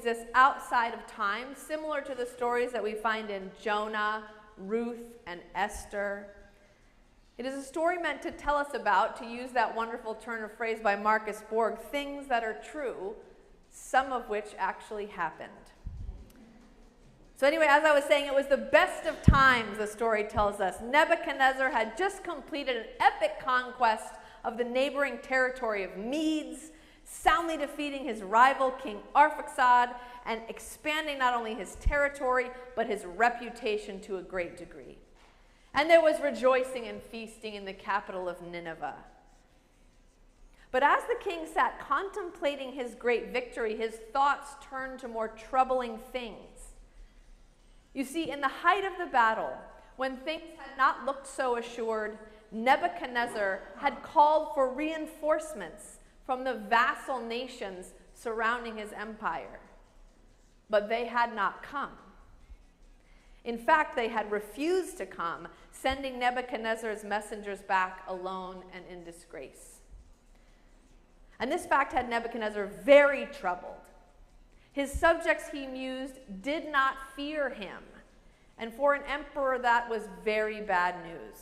exists outside of time, similar to the stories that we find in Jonah, Ruth, and Esther. It is a story meant to tell us about, to use that wonderful turn of phrase by Marcus Borg, things that are true, some of which actually happened. So anyway, as I was saying, it was the best of times, the story tells us. Nebuchadnezzar had just completed an epic conquest of the neighboring territory of Medes, soundly defeating his rival King Arphaxad and expanding not only his territory, but his reputation to a great degree. And there was rejoicing and feasting in the capital of Nineveh. But as the king sat contemplating his great victory, his thoughts turned to more troubling things. You see, in the height of the battle, when things had not looked so assured, Nebuchadnezzar had called for reinforcements from the vassal nations surrounding his empire. But they had not come. In fact, they had refused to come, sending Nebuchadnezzar's messengers back alone and in disgrace. And this fact had Nebuchadnezzar very troubled. His subjects, he mused, did not fear him. And for an emperor, that was very bad news.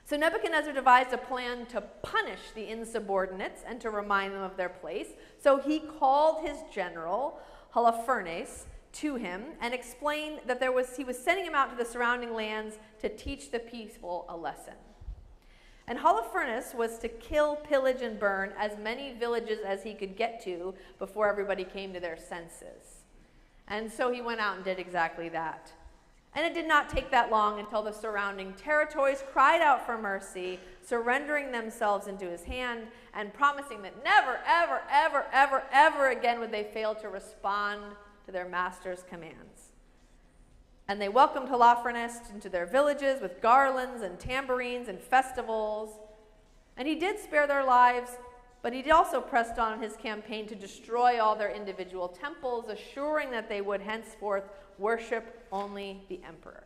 So Nebuchadnezzar devised a plan to punish the insubordinates and to remind them of their place. So he called his general, Holofernes, to him and explained that he was sending him out to the surrounding lands to teach the people a lesson. And Holofernes was to kill, pillage, and burn as many villages as he could get to before everybody came to their senses. And so he went out and did exactly that. And it did not take that long until the surrounding territories cried out for mercy, surrendering themselves into his hand and promising that never, ever, ever, ever, ever again would they fail to respond to their master's commands. And they welcomed Holofernes into their villages with garlands and tambourines and festivals. And he did spare their lives, but he also pressed on in his campaign to destroy all their individual temples, assuring that they would henceforth worship only the emperor.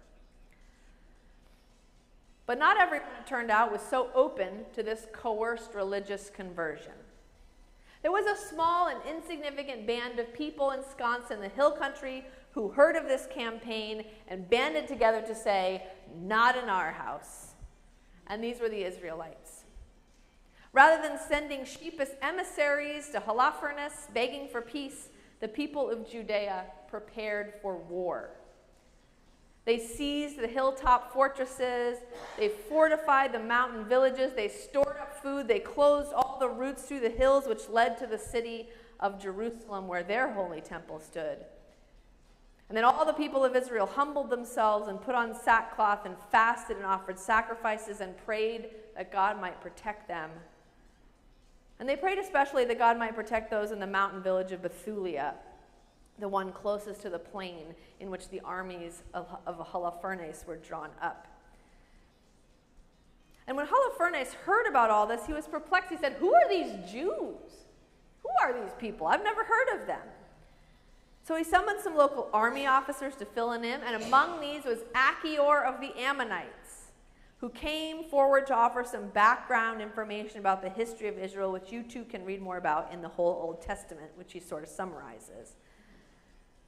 But not everyone, it turned out, was so open to this coerced religious conversion. There was a small and insignificant band of people ensconced in the hill country who heard of this campaign and banded together to say, "Not in our house." And these were the Israelites. Rather than sending sheepish emissaries to Holofernes begging for peace, the people of Judea prepared for war. They seized the hilltop fortresses, they fortified the mountain villages, they stored up food, they closed all the routes through the hills which led to the city of Jerusalem where their holy temple stood. And then all the people of Israel humbled themselves and put on sackcloth and fasted and offered sacrifices and prayed that God might protect them. And they prayed especially that God might protect those in the mountain village of Bethulia, the one closest to the plain in which the armies of Holofernes were drawn up. And when Holofernes heard about all this, he was perplexed. He said, "Who are these Jews? Who are these people? I've never heard of them." So he summoned some local army officers to fill in him, and among these was Achior of the Ammonites, who came forward to offer some background information about the history of Israel, which you too can read more about in the whole Old Testament, which he sort of summarizes.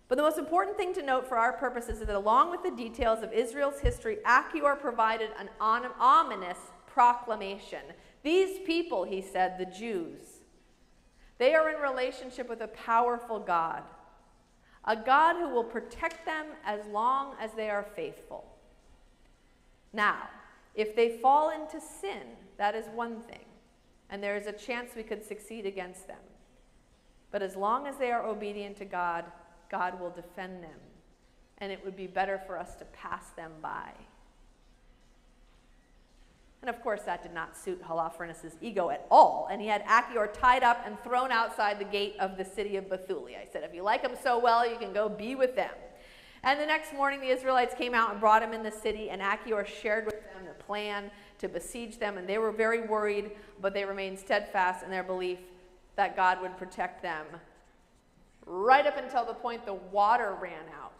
But the most important thing to note for our purposes is that along with the details of Israel's history, Achior provided an ominous proclamation. These people, he said, the Jews, they are in relationship with a powerful God, a God who will protect them as long as they are faithful. Now, if they fall into sin, that is one thing, and there is a chance we could succeed against them. But as long as they are obedient to God, God will defend them, and it would be better for us to pass them by. And of course, that did not suit Holofernes' ego at all, and he had Achior tied up and thrown outside the gate of the city of Bethulia. He said, "If you like them so well, you can go be with them." And the next morning, the Israelites came out and brought him in the city, and Achior shared with them the plan to besiege them, and they were very worried, but they remained steadfast in their belief that God would protect them, right up until the point the water ran out.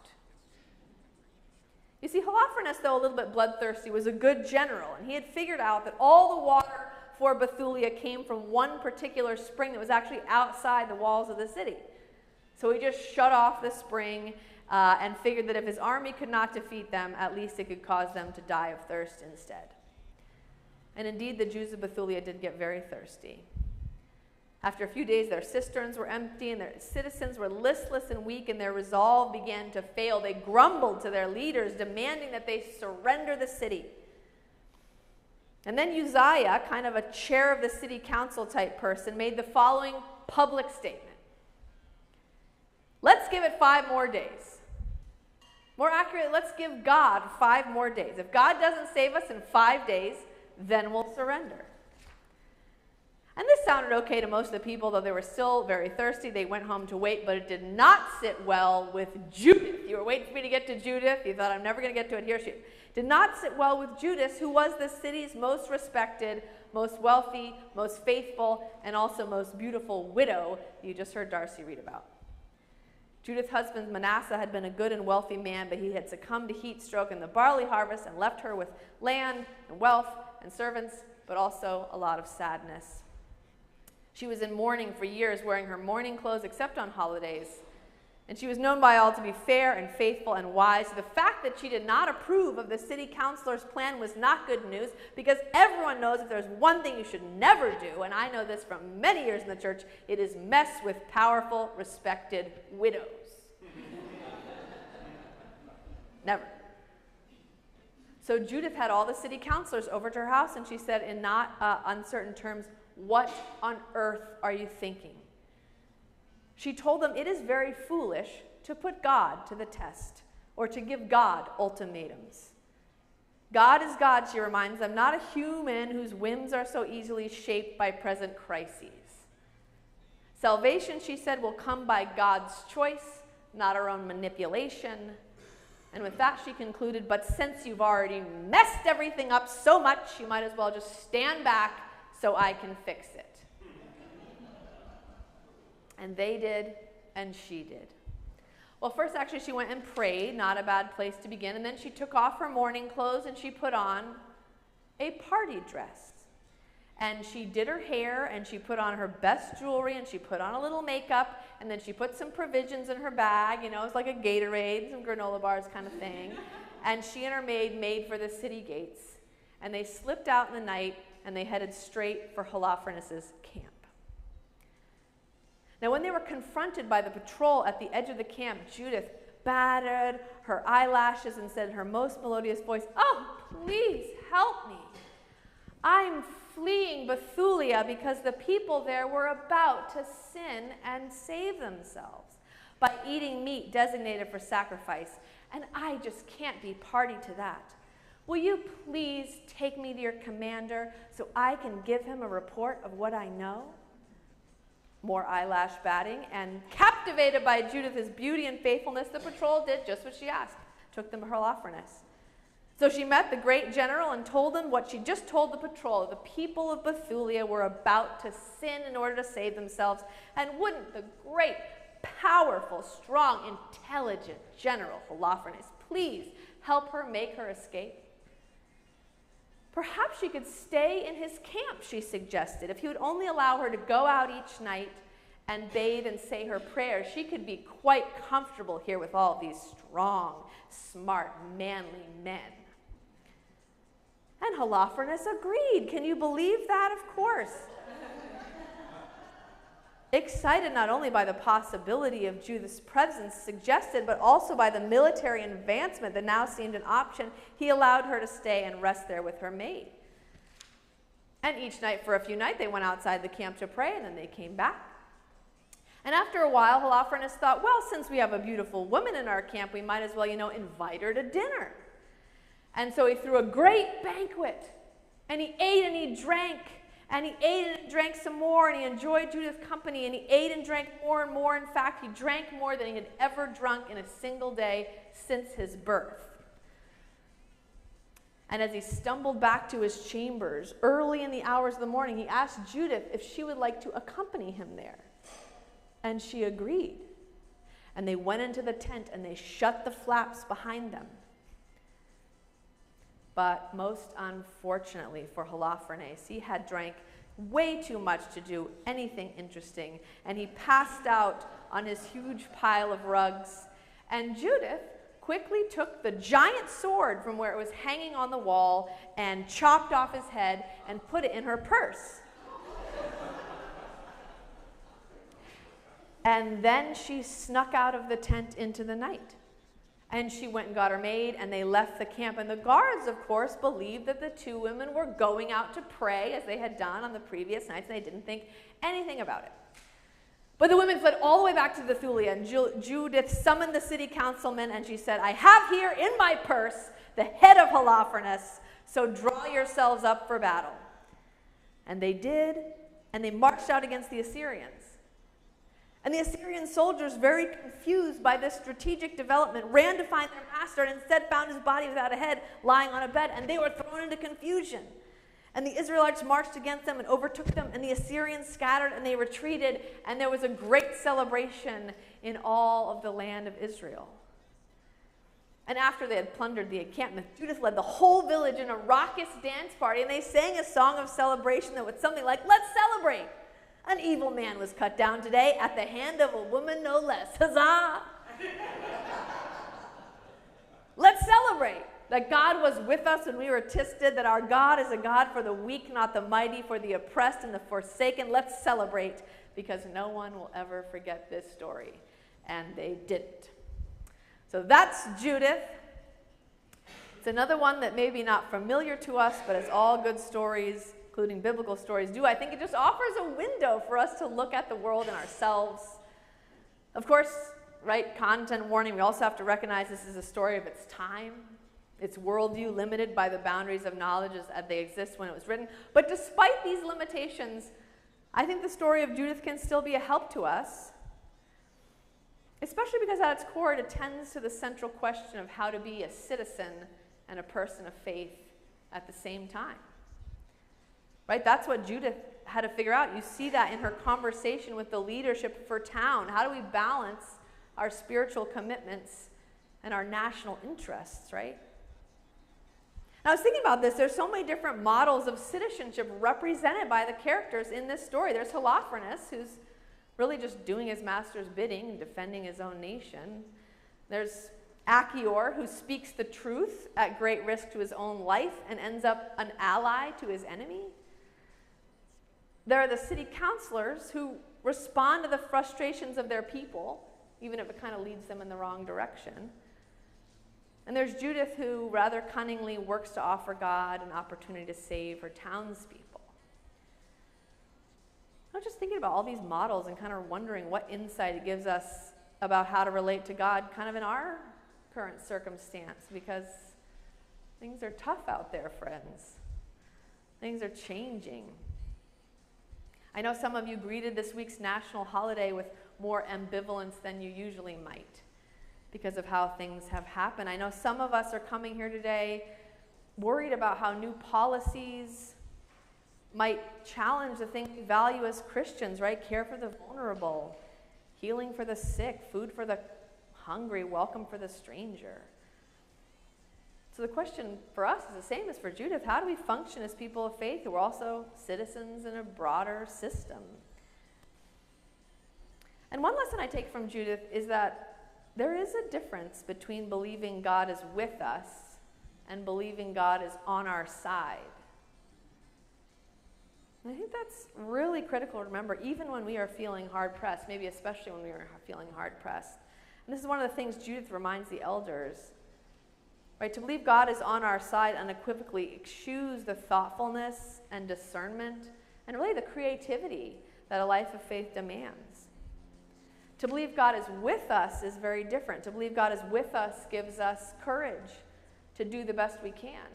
You see, Holofernes, though a little bit bloodthirsty, was a good general, and he had figured out that all the water for Bethulia came from one particular spring that was actually outside the walls of the city. So he just shut off the spring and figured that if his army could not defeat them, at least it could cause them to die of thirst instead. And indeed, the Jews of Bethulia did get very thirsty. After a few days, their cisterns were empty, and their citizens were listless and weak, and their resolve began to fail. They grumbled to their leaders, demanding that they surrender the city. And then Uzziah, kind of a chair of the city council type person, made the following public statement. Let's give it 5 more days. More accurately, let's give God 5 more days. If God doesn't save us in 5 days, then we'll surrender. And this sounded okay to most of the people, though they were still very thirsty. They went home to wait, but it did not sit well with Judith. You were waiting for me to get to Judith. You thought, I'm never going to get to it. Here she is. Did not sit well with Judith, who was the city's most respected, most wealthy, most faithful, and also most beautiful widow you just heard Darcy read about. Judith's husband Manasseh had been a good and wealthy man, but he had succumbed to heat stroke in the barley harvest and left her with land and wealth and servants, but also a lot of sadness. She was in mourning for years, wearing her mourning clothes except on holidays. And she was known by all to be fair and faithful and wise. The fact that she did not approve of the city councilor's plan was not good news, because everyone knows if there's one thing you should never do, and I know this from many years in the church, it is mess with powerful, respected widows. Never. So Judith had all the city councilors over to her house, and she said in not uncertain terms, "What on earth are you thinking?" She told them it is very foolish to put God to the test or to give God ultimatums. God is God, she reminds them, not a human whose whims are so easily shaped by present crises. Salvation, she said, will come by God's choice, not our own manipulation. And with that, she concluded, but since you've already messed everything up so much, you might as well just stand back so I can fix it. And they did, and she did. Well, first, actually, she went and prayed, not a bad place to begin, and then she took off her mourning clothes and she put on a party dress. And she did her hair, and she put on her best jewelry, and she put on a little makeup, and then she put some provisions in her bag, you know, it's like a Gatorade, some granola bars kind of thing. And she and her maid made for the city gates, and they slipped out in the night, and they headed straight for Holofernes' camp. Now, when they were confronted by the patrol at the edge of the camp, Judith batted her eyelashes and said in her most melodious voice, "Oh, please help me. I'm fleeing Bethulia because the people there were about to sin and save themselves by eating meat designated for sacrifice, and I just can't be party to that. Will you please take me to your commander so I can give him a report of what I know?" More eyelash batting, and captivated by Judith's beauty and faithfulness, the patrol did just what she asked, took them to Holofernes. So she met the great general and told him what she just told the patrol. The people of Bethulia were about to sin in order to save themselves, and wouldn't the great, powerful, strong, intelligent general Holofernes please help her make her escape? Perhaps she could stay in his camp, she suggested. If he would only allow her to go out each night and bathe and say her prayers, she could be quite comfortable here with all of these strong, smart, manly men. And Holofernes agreed. Can you believe that? Of course. Excited not only by the possibility of Judith's presence suggested, but also by the military advancement that now seemed an option, he allowed her to stay and rest there with her maid. And each night for a few nights, they went outside the camp to pray, and then they came back. And after a while, Holofernes thought, well, since we have a beautiful woman in our camp, we might as well, invite her to dinner. And so he threw a great banquet, and he ate and he drank. And he ate and drank some more, and he enjoyed Judith's company, and he ate and drank more and more. In fact, he drank more than he had ever drunk in a single day since his birth. And as he stumbled back to his chambers early in the hours of the morning, he asked Judith if she would like to accompany him there. And she agreed. And they went into the tent, and they shut the flaps behind them. But most unfortunately for Holofernes, he had drank way too much to do anything interesting, and he passed out on his huge pile of rugs. And Judith quickly took the giant sword from where it was hanging on the wall and chopped off his head and put it in her purse. And then she snuck out of the tent into the night. And she went and got her maid, and they left the camp. And the guards, of course, believed that the two women were going out to pray, as they had done on the previous nights, and they didn't think anything about it. But the women fled all the way back to Bethulia, and Judith summoned the city councilmen, and she said, I have here in my purse the head of Holofernes, so draw yourselves up for battle. And they did, and they marched out against the Assyrians. And the Assyrian soldiers, very confused by this strategic development, ran to find their master and instead found his body without a head lying on a bed, and they were thrown into confusion. And the Israelites marched against them and overtook them, and the Assyrians scattered and they retreated, and there was a great celebration in all of the land of Israel. And after they had plundered the encampment, Judith led the whole village in a raucous dance party, and they sang a song of celebration that was something like, let's celebrate. An evil man was cut down today at the hand of a woman no less. Huzzah! Let's celebrate that God was with us when we were tested, that our God is a God for the weak, not the mighty, for the oppressed and the forsaken. Let's celebrate, because no one will ever forget this story. And they didn't. So that's Judith. It's another one that may be not familiar to us, but as all good stories, including biblical stories, do, I think it just offers a window for us to look at the world and ourselves. Of course, right, content warning, we also have to recognize this is a story of its time, its worldview limited by the boundaries of knowledge as they exist when it was written. But despite these limitations, I think the story of Judith can still be a help to us, especially because at its core it attends to the central question of how to be a citizen and a person of faith at the same time. Right? That's what Judith had to figure out. You see that in her conversation with the leadership of her town. How do we balance our spiritual commitments and our national interests, right? And I was thinking about this. There's so many different models of citizenship represented by the characters in this story. There's Holofernes, who's really just doing his master's bidding and defending his own nation. There's Achior, who speaks the truth at great risk to his own life and ends up an ally to his enemy. There are the city councilors who respond to the frustrations of their people, even if it kind of leads them in the wrong direction. And there's Judith, who rather cunningly works to offer God an opportunity to save her townspeople. I'm just thinking about all these models and kind of wondering what insight it gives us about how to relate to God kind of in our current circumstance, because things are tough out there, friends. Things are changing. I know some of you greeted this week's national holiday with more ambivalence than you usually might because of how things have happened. I know some of us are coming here today worried about how new policies might challenge the things we value as Christians, right? Care for the vulnerable, healing for the sick, food for the hungry, welcome for the stranger. So the question for us is the same as for Judith. How do we function as people of faith who are also citizens in a broader system? And one lesson I take from Judith is that there is a difference between believing God is with us and believing God is on our side. And I think that's really critical to remember, even when we are feeling hard-pressed, maybe especially when we are feeling hard-pressed. And this is one of the things Judith reminds the elders. Right, to believe God is on our side unequivocally eschews the thoughtfulness and discernment and really the creativity that a life of faith demands. To believe God is with us is very different. To believe God is with us gives us courage to do the best we can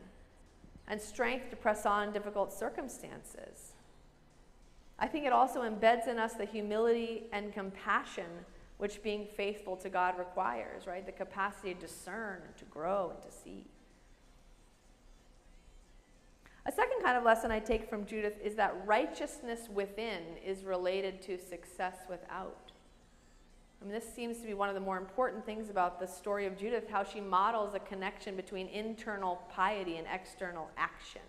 and strength to press on in difficult circumstances. I think it also embeds in us the humility and compassion which being faithful to God requires, right? The capacity to discern, and to grow, and to see. A second kind of lesson I take from Judith is that righteousness within is related to success without. I mean, this seems to be one of the more important things about the story of Judith, how she models a connection between internal piety and external action.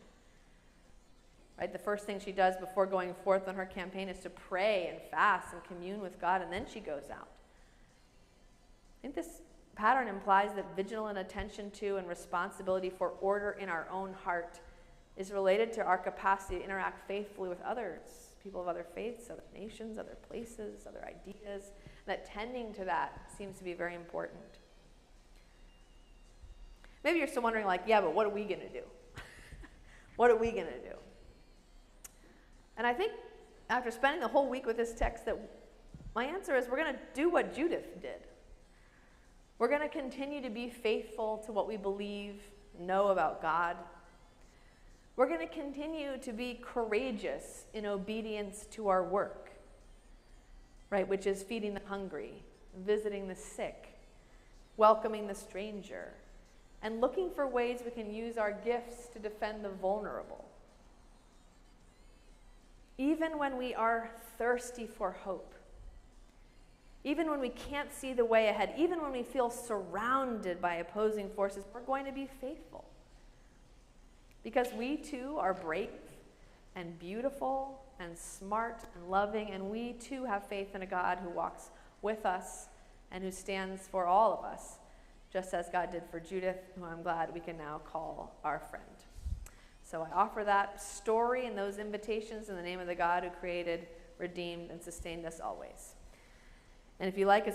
right? The first thing she does before going forth on her campaign is to pray and fast and commune with God, and then she goes out. I think this pattern implies that vigilant attention to and responsibility for order in our own heart is related to our capacity to interact faithfully with others, people of other faiths, other nations, other places, other ideas. That tending to that seems to be very important. Maybe you're still wondering, like, yeah, but what are we going to do? What are we going to do? And I think after spending the whole week with this text, that my answer is we're going to do what Judith did. We're going to continue to be faithful to what we believe, know about God. We're going to continue to be courageous in obedience to our work, right, which is feeding the hungry, visiting the sick, welcoming the stranger, and looking for ways we can use our gifts to defend the vulnerable. Even when we are thirsty for hope, even when we can't see the way ahead, even when we feel surrounded by opposing forces, we're going to be faithful. Because we too are brave and beautiful and smart and loving, and we too have faith in a God who walks with us and who stands for all of us, just as God did for Judith, who I'm glad we can now call our friend. So I offer that story and those invitations in the name of the God who created, redeemed, and sustained us always. And if you like,